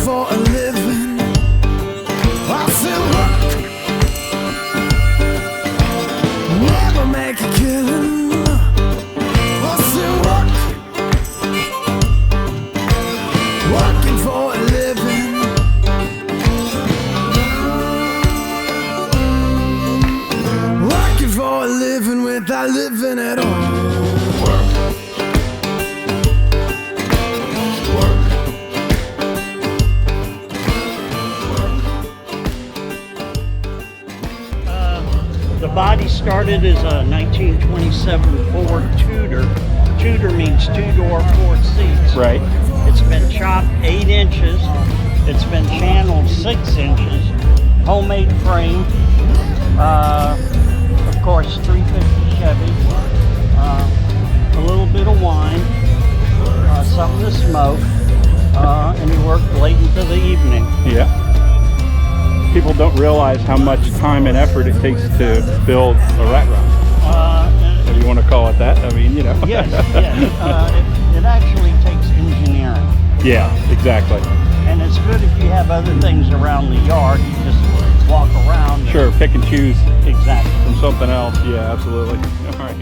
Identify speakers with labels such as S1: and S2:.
S1: For a living, I said work, never make a killing. I said work, working for a living. Working for a living without living at all.
S2: The body started as a 1927 Ford Tudor. Tudor means two-door, 4 seats.
S3: Right.
S2: It's been chopped 8 inches. It's been channeled 6 inches. Homemade frame. Of course, 350 Chevy. A little bit of wine. Something to smoke. And he worked late into the evening.
S3: Yeah. People don't realize how much time and effort it takes to build a rat rod. If you want to call it that, I mean, you know.
S2: Yes, yes. It actually takes engineering.
S3: Yeah, exactly.
S2: And it's good if you have other things around the yard. You just walk around.
S3: Sure, pick and choose
S2: Exactly.
S3: from something else. Yeah, absolutely. All right.